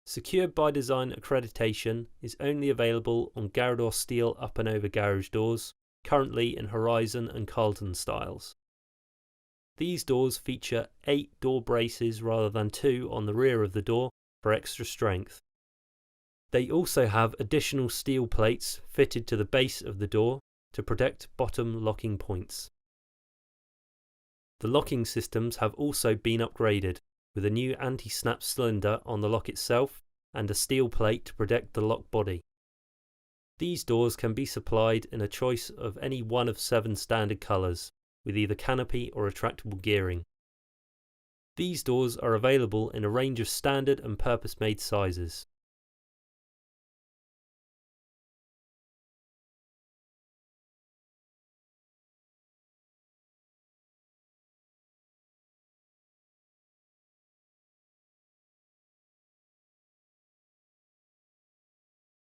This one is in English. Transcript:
Secured by Design accreditation is only available on Garador steel up and over garage doors, currently in Horizon and Carlton styles. These doors feature 8 door braces rather than 2 on the rear of the door for extra strength. They also have additional steel plates fitted to the base of the door to protect bottom locking points. The locking systems have also been upgraded, with a new anti-snap cylinder on the lock itself and a steel plate to protect the lock body. These doors can be supplied in a choice of any one of 7 standard colours, with either canopy or retractable gearing. These doors are available in a range of standard and purpose-made sizes.